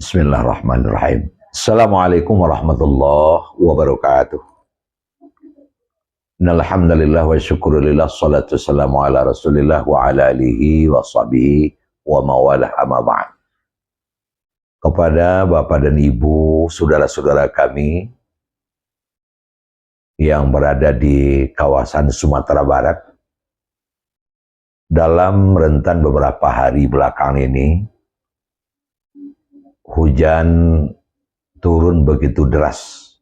Bismillahirrahmanirrahim. Assalamualaikum warahmatullahi wabarakatuh. Innalhamdalillah wa syukurillah salatu wassalamu ala rasulillah wa ala alihi wa sahbihi wa mawalah amma ba'd. Kepada Bapak dan Ibu, saudara-saudara kami yang berada di kawasan Sumatera Barat, dalam rentan beberapa hari belakangan ini, hujan turun begitu deras,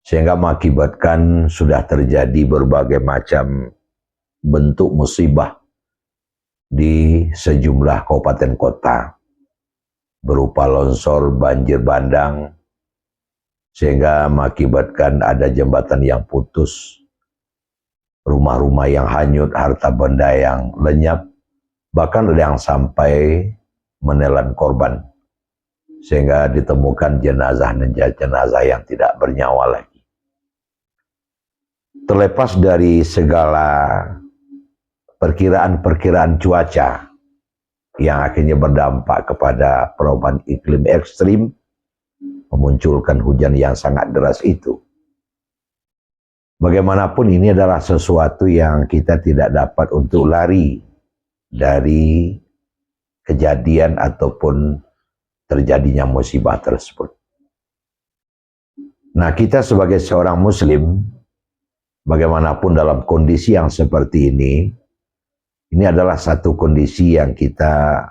sehingga mengakibatkan sudah terjadi berbagai macam bentuk musibah di sejumlah kabupaten kota, berupa longsor, banjir bandang, sehingga mengakibatkan ada jembatan yang putus, rumah-rumah yang hanyut, harta benda yang lenyap, bahkan ada yang sampai menelan korban, sehingga ditemukan jenazah yang tidak bernyawa lagi. Terlepas dari segala perkiraan-perkiraan cuaca yang akhirnya berdampak kepada perubahan iklim ekstrim, memunculkan hujan yang sangat deras itu, bagaimanapun ini adalah sesuatu yang kita tidak dapat untuk lari dari kejadian ataupun terjadinya musibah tersebut. Nah, kita sebagai seorang muslim, bagaimanapun dalam kondisi yang seperti ini adalah satu kondisi yang kita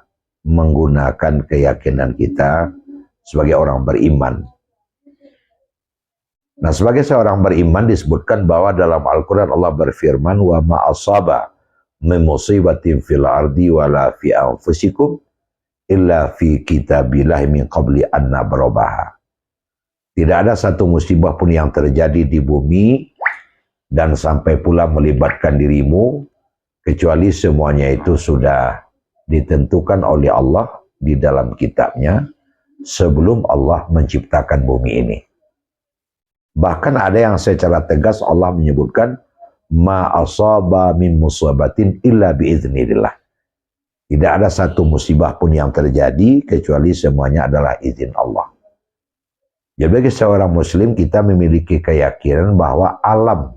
menggunakan keyakinan kita sebagai orang beriman. Nah, sebagai seorang beriman disebutkan bahwa dalam Al-Quran Allah berfirman, wa ma asaba min musibatin fil ardi wala fi anfusikum illa fi kitabillahi min qabli an nabrabaha. Tidak ada satu musibah pun yang terjadi di bumi dan sampai pula melibatkan dirimu, kecuali semuanya itu sudah ditentukan oleh Allah di dalam kitabnya sebelum Allah menciptakan bumi ini. Bahkan ada yang secara tegas Allah menyebutkan ma asaba min musibatin illa biiznillah. Tidak ada satu musibah pun yang terjadi kecuali semuanya adalah izin Allah. Jadi bagi seorang muslim, kita memiliki keyakinan bahwa alam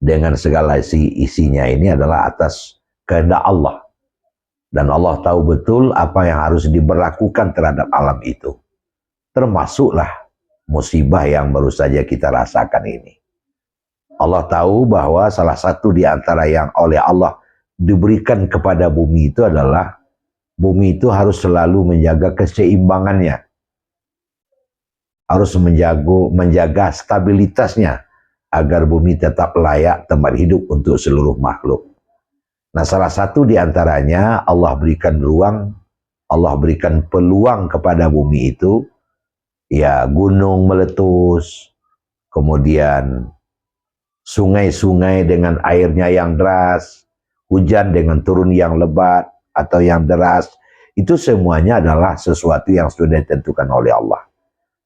dengan segala isinya ini adalah atas kehendak Allah. Dan Allah tahu betul apa yang harus diberlakukan terhadap alam itu. Termasuklah musibah yang baru saja kita rasakan ini. Allah tahu bahwa salah satu di antara yang oleh Allah diberikan kepada bumi itu adalah bumi itu harus selalu menjaga keseimbangannya, harus menjaga stabilitasnya agar bumi tetap layak tempat hidup untuk seluruh makhluk. Nah, salah satu di antaranya Allah berikan ruang, Allah berikan peluang kepada bumi itu, ya, gunung meletus, kemudian sungai-sungai dengan airnya yang deras, hujan dengan turun yang lebat atau yang deras, itu semuanya adalah sesuatu yang sudah ditentukan oleh Allah.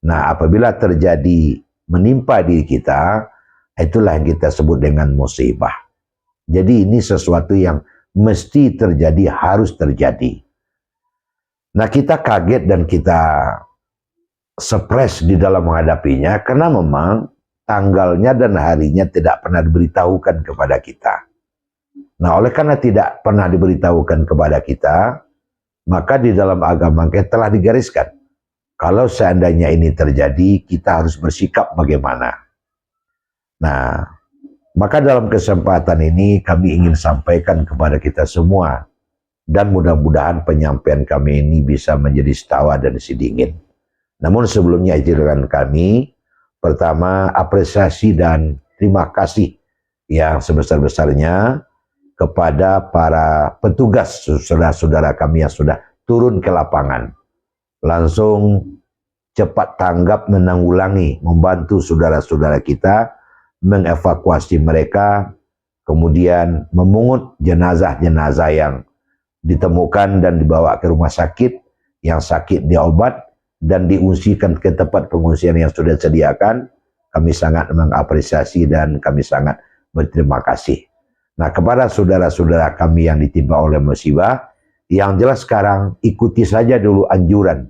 Nah, apabila terjadi menimpa diri kita, itulah yang kita sebut dengan musibah. Jadi ini sesuatu yang mesti terjadi, harus terjadi. Nah, kita kaget dan kita surprise di dalam menghadapinya karena memang tanggalnya dan harinya tidak pernah diberitahukan kepada kita. Nah, oleh karena tidak pernah diberitahukan kepada kita, maka di dalam agama kita telah digariskan, kalau seandainya ini terjadi, kita harus bersikap bagaimana. Nah, maka dalam kesempatan ini kami ingin sampaikan kepada kita semua, dan mudah-mudahan penyampaian kami ini bisa menjadi setawa dan sidingin. Namun sebelumnya izinkan kami, pertama apresiasi dan terima kasih yang sebesar-besarnya kepada para petugas, saudara-saudara kami yang sudah turun ke lapangan, langsung cepat tanggap menanggulangi, membantu saudara-saudara kita, mengevakuasi mereka, kemudian memungut jenazah-jenazah yang ditemukan dan dibawa ke rumah sakit, yang sakit diobat dan diungsikan ke tempat pengungsian yang sudah disediakan. Kami sangat mengapresiasi dan kami sangat berterima kasih. Nah, kepada saudara-saudara kami yang ditimpa oleh musibah, Yang jelas sekarang ikuti saja dulu anjuran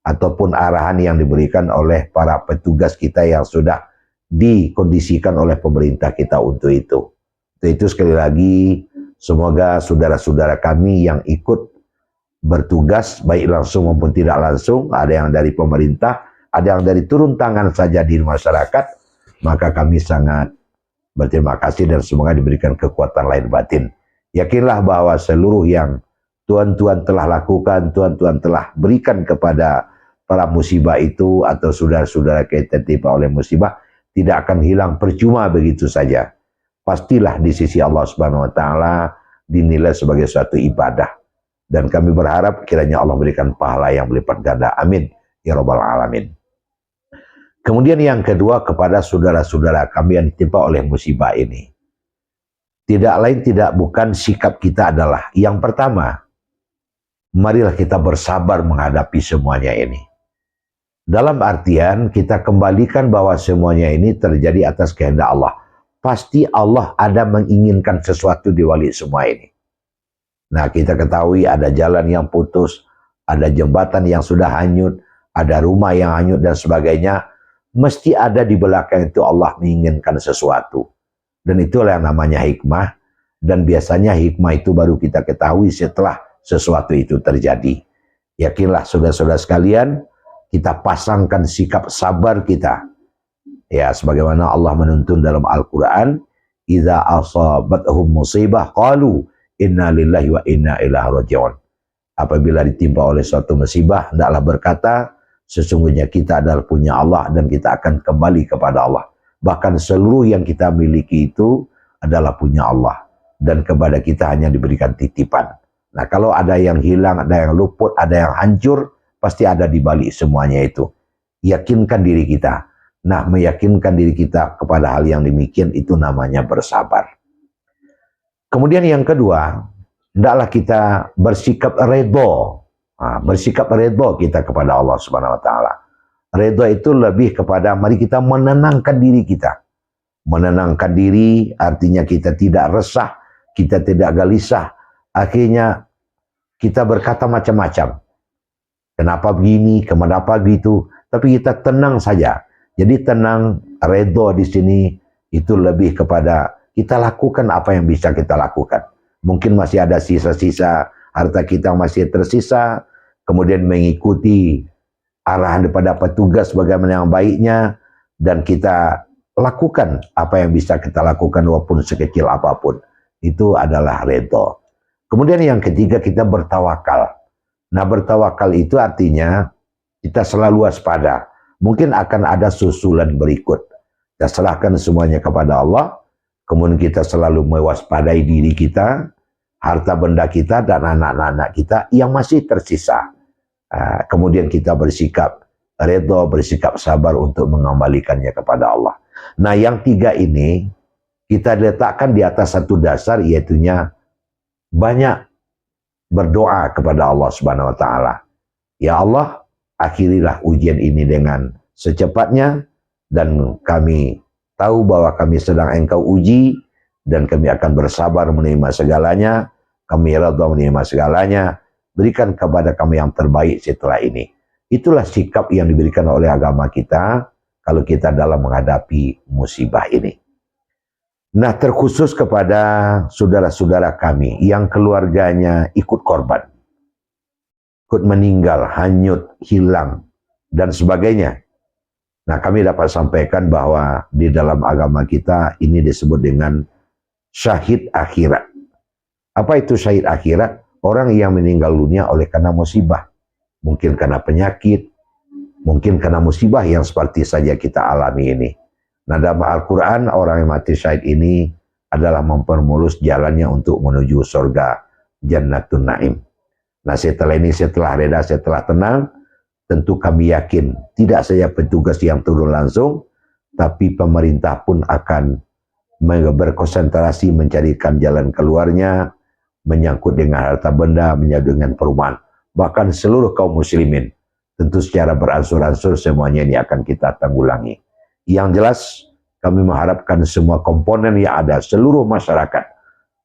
ataupun arahan yang diberikan oleh para petugas kita yang sudah dikondisikan oleh pemerintah kita untuk itu. Itu sekali lagi, semoga saudara-saudara kami yang ikut bertugas, baik langsung maupun tidak langsung, ada yang dari pemerintah, ada yang dari turun tangan saja di masyarakat, maka kami sangat berterima kasih dan semoga diberikan kekuatan lahir batin. Yakinlah bahwa seluruh yang Tuhan telah lakukan, Tuhan telah berikan kepada para musibah itu atau saudara-saudara kita tertimpa oleh musibah, tidak akan hilang percuma begitu saja. Pastilah di sisi Allah Subhanahu wa taala dinilai sebagai suatu ibadah. Dan kami berharap kiranya Allah berikan pahala yang berlipat ganda. Amin ya rabbal alamin. Kemudian yang kedua, kepada saudara-saudara kami yang ditimpa oleh musibah ini, tidak lain tidak bukan sikap kita adalah yang pertama, marilah kita bersabar menghadapi semuanya ini. Dalam artian kita kembalikan bahwa semuanya ini terjadi atas kehendak Allah. Pasti Allah ada menginginkan sesuatu di balik semua ini. Nah, kita ketahui ada jalan yang putus, ada jembatan yang sudah hanyut, ada rumah yang hanyut dan sebagainya. Mesti ada di belakang itu Allah menginginkan sesuatu. Dan itulah yang namanya hikmah. Dan biasanya hikmah itu baru kita ketahui setelah sesuatu itu terjadi. Yakinlah saudara-saudara sekalian, kita pasangkan sikap sabar kita. Ya, sebagaimana Allah menuntun dalam Al-Quran, "Idza asabathum musibah qalu inna lillahi wa inna ilaihi raji'un." Apabila ditimpa oleh suatu musibah, hendaklah berkata, sesungguhnya kita adalah punya Allah dan kita akan kembali kepada Allah. Bahkan seluruh yang kita miliki itu adalah punya Allah. Dan kepada kita hanya diberikan titipan. Nah, kalau ada yang hilang, ada yang luput, ada yang hancur, pasti ada di balik semuanya itu. Yakinkan diri kita. Nah, meyakinkan diri kita kepada hal yang demikian itu namanya bersabar. Kemudian yang kedua, hendaklah kita bersikap redha. Nah, bersikap redha kita kepada Allah Subhanahu wa taala. Redha itu lebih kepada mari kita menenangkan diri kita. Menenangkan diri artinya kita tidak resah, kita tidak gelisah. Akhirnya kita berkata macam-macam. Kenapa begini, kenapa begitu? Tapi kita tenang saja. Jadi tenang, redha di sini itu lebih kepada kita lakukan apa yang bisa kita lakukan. Mungkin masih ada sisa-sisa harta kita masih tersisa, kemudian mengikuti arahan daripada petugas bagaimana yang baiknya, dan kita lakukan apa yang bisa kita lakukan walaupun sekecil apapun. Itu adalah redha. Kemudian yang ketiga, kita bertawakal. Nah, bertawakal itu artinya kita selalu waspada. Mungkin akan ada susulan berikut. Kita serahkan semuanya kepada Allah, kemudian kita selalu mewaspadai diri kita, harta benda kita, dan anak-anak kita yang masih tersisa. Kemudian kita bersikap redha, bersikap sabar untuk mengembalikannya kepada Allah. Nah, yang tiga ini kita letakkan di atas satu dasar, yaitunya banyak berdoa kepada Allah Subhanahu wa taala. Ya Allah, akhirilah ujian ini dengan secepatnya, dan kami tahu bahwa kami sedang Engkau uji, dan kami akan bersabar menerima segalanya, kami redha menerima segalanya, berikan kepada kami yang terbaik setelah ini. Itulah sikap yang diberikan oleh agama kita kalau kita dalam menghadapi musibah ini. Nah, terkhusus kepada saudara-saudara kami yang keluarganya ikut korban, ikut meninggal, hanyut, hilang, dan sebagainya. Nah, kami dapat sampaikan bahwa di dalam agama kita ini disebut dengan syahid akhirat. Apa itu syahid akhirat? Orang yang meninggal dunia oleh karena musibah. Mungkin karena penyakit, mungkin karena musibah yang seperti saja kita alami ini. Nah, dalam Al-Quran, orang yang mati syahid ini adalah mempermulus jalannya untuk menuju surga Jannatun Naim. Nah, setelah ini, setelah reda, setelah tenang, tentu kami yakin tidak saja petugas yang turun langsung, tapi pemerintah pun akan berkonsentrasi mencarikan jalan keluarnya, menyangkut dengan harta benda, menyangkut dengan perumahan. Bahkan seluruh kaum muslimin, tentu secara beransur-ansur semuanya ini akan kita tanggulangi. Yang jelas, kami mengharapkan semua komponen yang ada, seluruh masyarakat,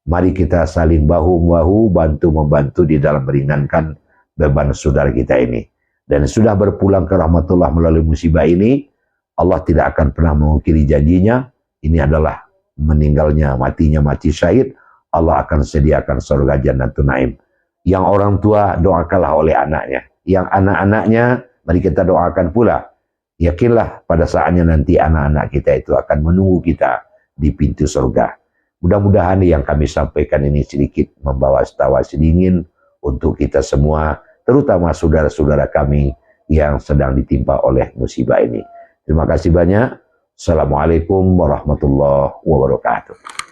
Mari kita saling bahu-bahu, bantu-membantu di dalam meringankan beban saudara kita ini. Dan sudah berpulang ke rahmatullah melalui musibah ini, Allah tidak akan pernah mengukiri janjinya. Ini adalah meninggalnya, matinya mati syahid. Allah akan sediakan surga Jannatul Naim. Yang orang tua doakanlah oleh anaknya. Yang anak-anaknya, mari kita doakan pula. Yakinlah pada saatnya nanti anak-anak kita itu akan menunggu kita di pintu surga. Mudah-mudahan yang kami sampaikan ini sedikit membawa tawa sedingin untuk kita semua, terutama saudara-saudara kami yang sedang ditimpa oleh musibah ini. Terima kasih banyak. Assalamualaikum warahmatullahi wabarakatuh.